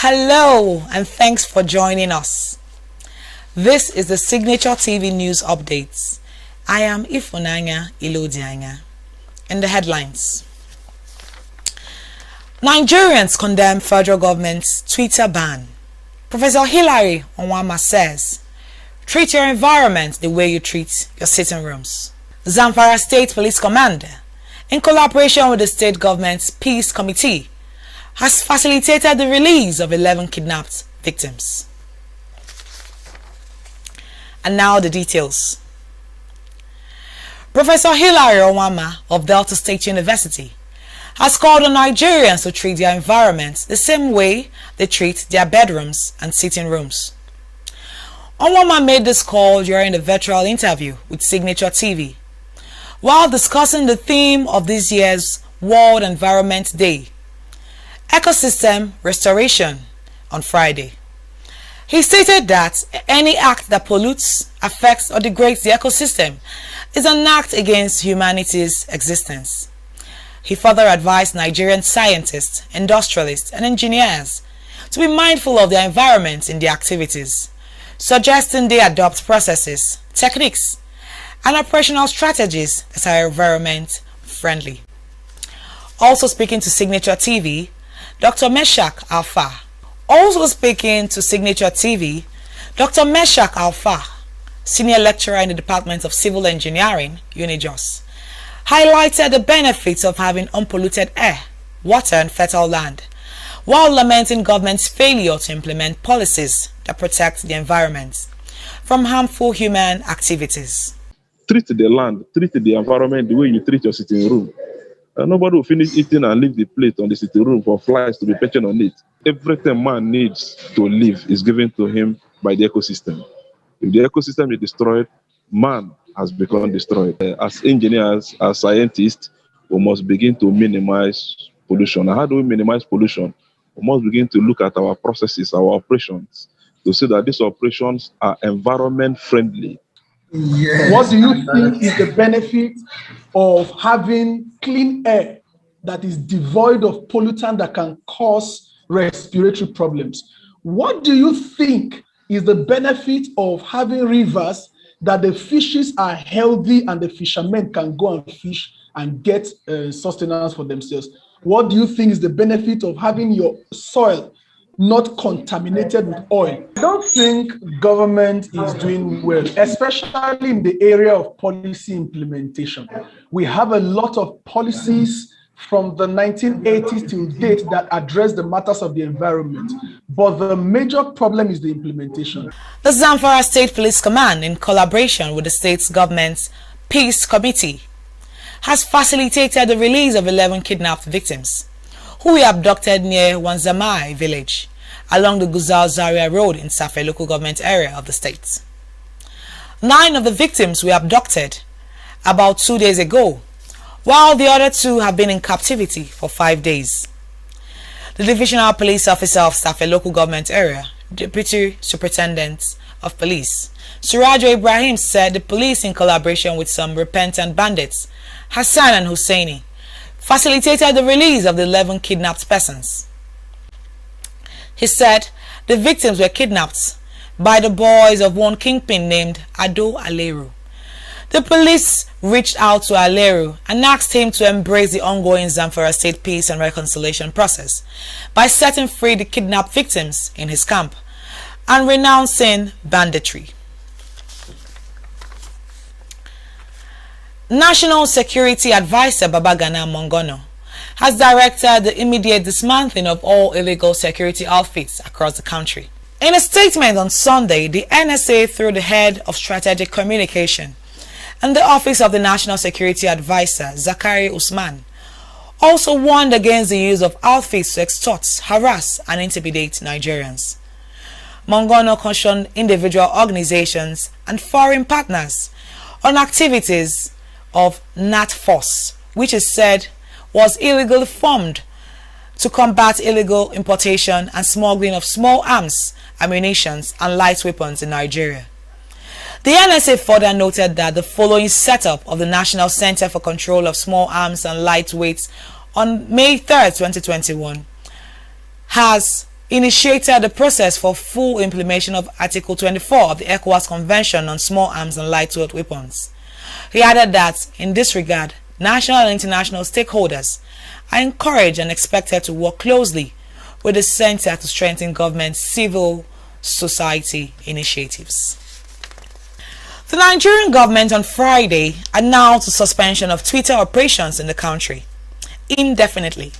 Hello and thanks for joining us. This is the Signature TV News Updates. I am Ifunanya Ilodianya. In the headlines, Nigerians condemn federal government's Twitter ban. Professor Hilary Onwama says, treat your environment the way you treat your sitting rooms. Zamfara State Police Commander, in collaboration with the state government's Peace Committee, has facilitated the release of 11 kidnapped victims. And now the details. Professor Hilary Onwama of Delta State University has called on Nigerians to treat their environments the same way they treat their bedrooms and sitting rooms. Onwama made this call during a virtual interview with SignatureTV while discussing the theme of this year's World Environment Day, Ecosystem Restoration, on Friday. He stated that any act that pollutes, affects or degrades the ecosystem is an act against humanity's existence. He further advised Nigerian scientists, industrialists and engineers to be mindful of their environment in their activities, suggesting they adopt processes, techniques and operational strategies that are environment friendly. Also speaking to SignatureTV, Dr. Meshach Alfa, senior lecturer in the Department of Civil Engineering, UniJOS, highlighted the benefits of having unpolluted air, water and fertile land, while lamenting government's failure to implement policies that protect the environment from harmful human activities. Treat the land, treat the environment the way you treat your sitting room. Nobody will finish eating and leave the plate on the sitting room for flies to be perching on it. Everything man needs to live is given to him by the ecosystem. If the ecosystem is destroyed, man has become destroyed. As engineers, as scientists, we must begin to minimize pollution. And how do we minimize pollution? We must begin to look at our processes, our operations, to see that these operations are environment friendly. Yes. What do you think is the benefit of having clean air that is devoid of pollutant that can cause respiratory problems? What do you think is the benefit of having rivers that the fishes are healthy and the fishermen can go and fish and get sustenance for themselves? What do you think is the benefit of having your soil not contaminated with oil? I don't think government is doing well, especially in the area of policy implementation. We have a lot of policies from the 1980s till date that address the matters of the environment, but the major problem is the implementation. The Zamfara State Police Command, in collaboration with the state's government's Peace Committee, has facilitated the release of 11 kidnapped victims who were abducted near Wanzamai village along the Guzau Zaria Road in Safe local government area of the state. 9 of the victims were abducted about 2 days ago, while the other 2 have been in captivity for 5 days. The Divisional Police Officer of Safe local government area, Deputy Superintendent of Police, Surajo Ibrahim, said the police, in collaboration with some repentant bandits, Hassan and Husseini, facilitated the release of the 11 kidnapped persons. He said the victims were kidnapped by the boys of one kingpin named Ado Aleru. The police reached out to Aleru and asked him to embrace the ongoing Zamfara State peace and reconciliation process by setting free the kidnapped victims in his camp and renouncing banditry. National Security Advisor Babagana Mongono has directed the immediate dismantling of all illegal security outfits across the country. In a statement on Sunday, the NSA, through the head of strategic communication and the Office of the National Security Advisor, Zakari Usman, also warned against the use of outfits to extort, harass and intimidate Nigerians. Mongono cautioned individual organizations and foreign partners on activities of NAT Force, which is said was illegally formed to combat illegal importation and smuggling of small arms, ammunition and light weapons in Nigeria. The NSA further noted that the following setup of the National Center for Control of Small Arms and Lightweights on May 3, 2021 has initiated the process for full implementation of Article 24 of the ECOWAS Convention on Small Arms and Lightweight Weapons. He added that, in this regard, national and international stakeholders are encouraged and expected to work closely with the Center to strengthen government civil society initiatives. The Nigerian government on Friday announced the suspension of Twitter operations in the country indefinitely.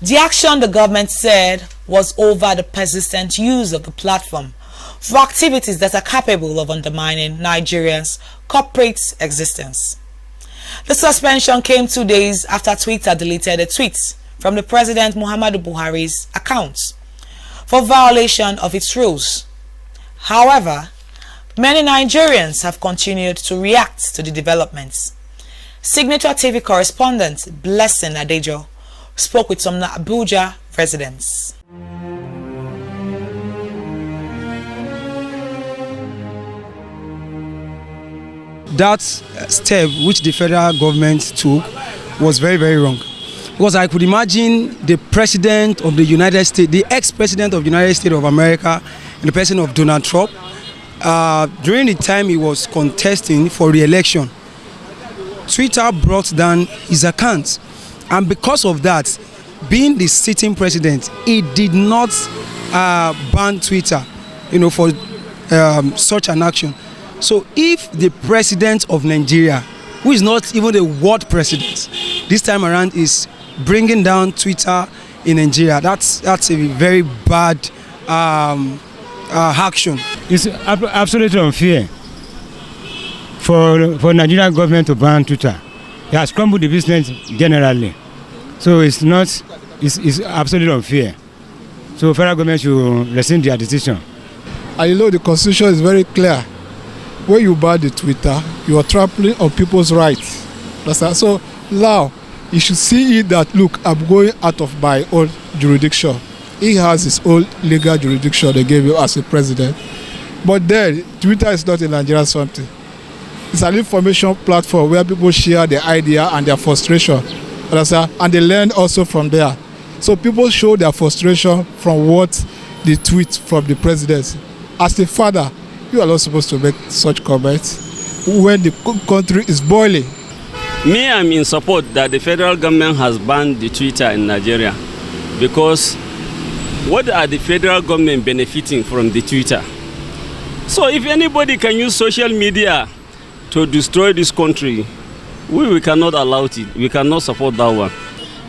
The action, the government said, was over the persistent use of the platform for activities that are capable of undermining Nigerians' corporate existence. The suspension came 2 days after Twitter deleted a tweet from the President Muhammadu Buhari's account for violation of its rules. However, many Nigerians have continued to react to the developments. SignatureTV correspondent Blessing Adejo spoke with some Abuja residents. That step which the federal government took was very, very wrong. Because I could imagine the president of the United States, the ex-president of the United States of America, and the president of Donald Trump, during the time he was contesting for re-election, Twitter brought down his account. And because of that, being the sitting president, he did not ban Twitter, for such an action. So if the president of Nigeria, who is not even the world president, this time around is bringing down Twitter in Nigeria, that's a very bad action. It's absolutely unfair for Nigerian government to ban Twitter. It has crumbled the business generally. So it's absolutely unfair. So federal government should rescind their decision. And the constitution is very clear. When you ban the Twitter, you are trampling on people's rights. So now, you should see it that, look, I'm going out of my own jurisdiction. He has his own legal jurisdiction they gave you as a president. But then, Twitter is not a Nigerian something. It's an information platform where people share their idea and their frustration. And they learn also from there. So people show their frustration from what they tweet from the presidency. As a father, you are not supposed to make such comments when the country is boiling. Me, I'm in support that the federal government has banned the Twitter in Nigeria, because what are the federal government benefiting from the Twitter? So if anybody can use social media to destroy this country, we cannot allow it. We cannot support that one,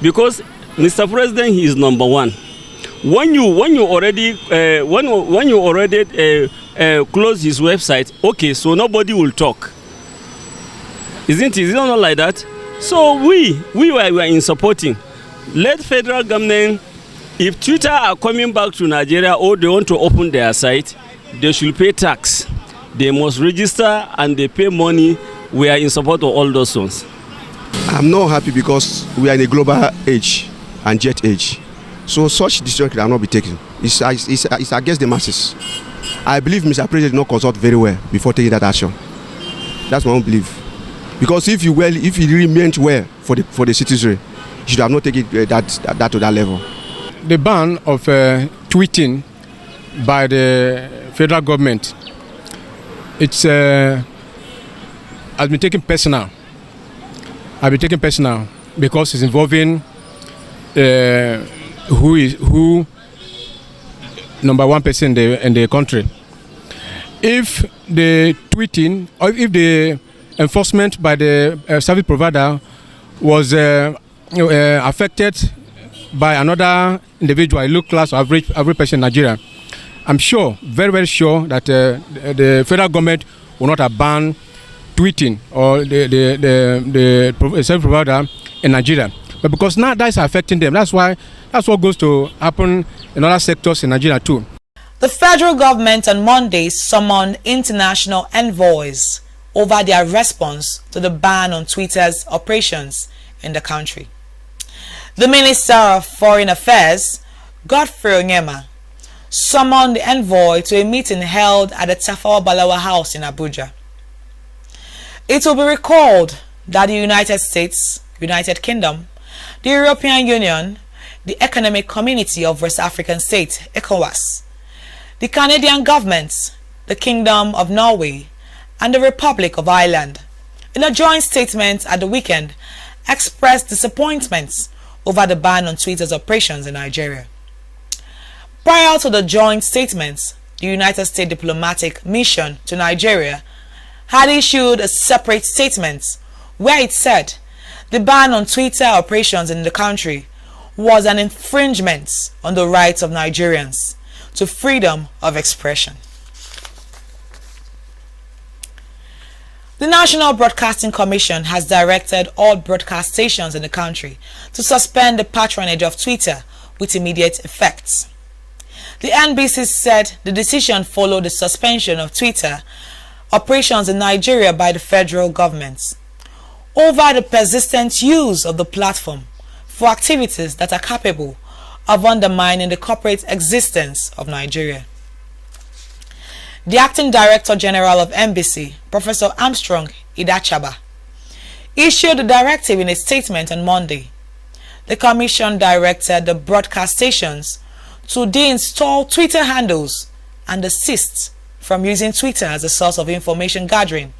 because Mr. President, he is number one. When you already close his website, okay, so nobody will talk. Isn't it? Is it not like that? So we were in supporting. Let federal government, if Twitter are coming back to Nigeria or they want to open their site, they should pay tax. They must register and they pay money. We are in support of all those ones. I'm not happy because we are in a global age and jet age. So such decision cannot be taken. It's against the masses. I believe Mr. President did not consult very well before taking that action. That's my own belief. Because if he really meant well for the citizenry, he should have not taken that to that level. The ban of tweeting by the federal government, it's has been taken personal. I've been taken personal because it's involving who number one person in the country. If the tweeting or if the enforcement by the service provider was affected by another individual, a low class or average person in Nigeria, I'm sure, very, very sure that the federal government will not have banned tweeting or the service provider in Nigeria. But because now that is affecting them, that's what goes to happen in other sectors in Nigeria too. The federal government on Monday summoned international envoys over their response to the ban on Twitter's operations in the country. The Minister of Foreign Affairs, Godfrey Onyema, summoned the envoy to a meeting held at the Tafawa Balewa House in Abuja. It will be recalled that the United States, United Kingdom, the European Union, the Economic Community of West African States, ECOWAS, the Canadian government, the Kingdom of Norway, and the Republic of Ireland, in a joint statement at the weekend, expressed disappointment over the ban on Twitter's operations in Nigeria. Prior to the joint statement, the United States diplomatic mission to Nigeria had issued a separate statement where it said the ban on Twitter operations in the country was an infringement on the rights of Nigerians to freedom of expression. The National Broadcasting Commission has directed all broadcast stations in the country to suspend the patronage of Twitter with immediate effect. The NBC said the decision followed the suspension of Twitter operations in Nigeria by the federal government over the persistent use of the platform for activities that are capable of undermining the corporate existence of Nigeria. The Acting Director General of NBC, Professor Armstrong Idachaba, issued the directive in a statement on Monday. The Commission directed the broadcast stations to deinstall Twitter handles and desist from using Twitter as a source of information gathering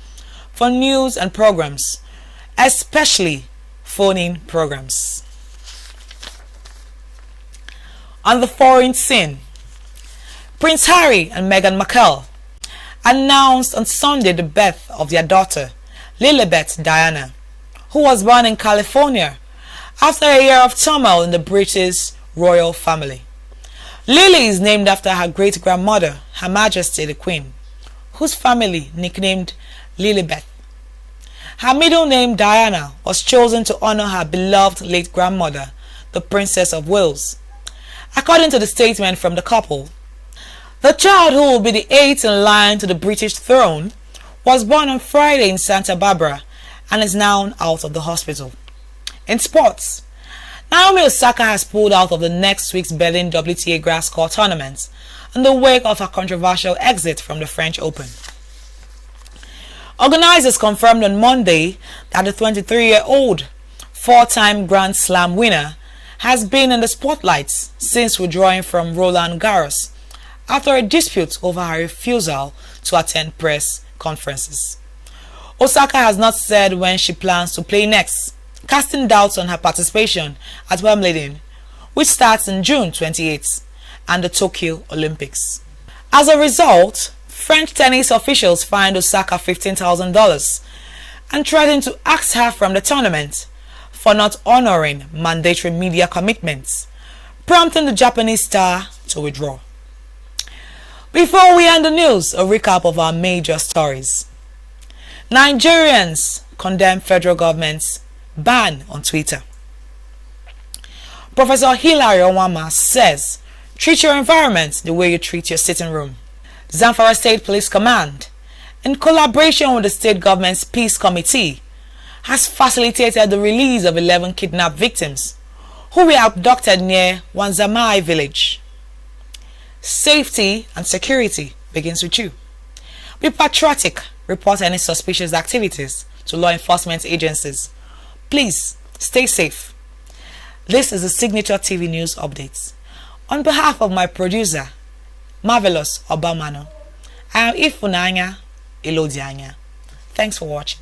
for news and programs, especially phone-in programs. On the foreign scene, Prince Harry and Meghan Markle announced on Sunday the birth of their daughter, Lilibet Diana, who was born in California after a year of turmoil in the British royal family. Lily is named after her great-grandmother, Her Majesty the Queen, whose family nicknamed Lilibet. Her middle name, Diana, was chosen to honor her beloved late grandmother, the Princess of Wales. According to the statement from the couple, the child, who will be the 8th in line to the British throne, was born on Friday in Santa Barbara and is now out of the hospital. In sports, Naomi Osaka has pulled out of the next week's Berlin WTA grass court tournament in the wake of her controversial exit from the French Open. Organizers confirmed on Monday that the 23-year-old four-time Grand Slam winner has been in the spotlight since withdrawing from Roland Garros after a dispute over her refusal to attend press conferences. Osaka has not said when she plans to play next, casting doubts on her participation at Wimbledon, which starts in June 28th, and the Tokyo Olympics. As a result, French tennis officials fined Osaka $15,000 and threatened to axe her from the tournament for not honoring mandatory media commitments, prompting the Japanese star to withdraw. Before we end the news, a recap of our major stories. Nigerians condemn federal government's ban on Twitter. Professor Hilary Onwama says, treat your environment the way you treat your sitting room. Zamfara State Police Command, in collaboration with the state government's Peace Committee, has facilitated the release of 11 kidnapped victims who were abducted near Wanzamai village. Safety and security begins with you. Be patriotic. Report any suspicious activities to law enforcement agencies. Please stay safe. This is the Signature TV News Updates. On behalf of my producer, Marvelous Obamano, I am Ifunanya Ilodianya. Thanks for watching.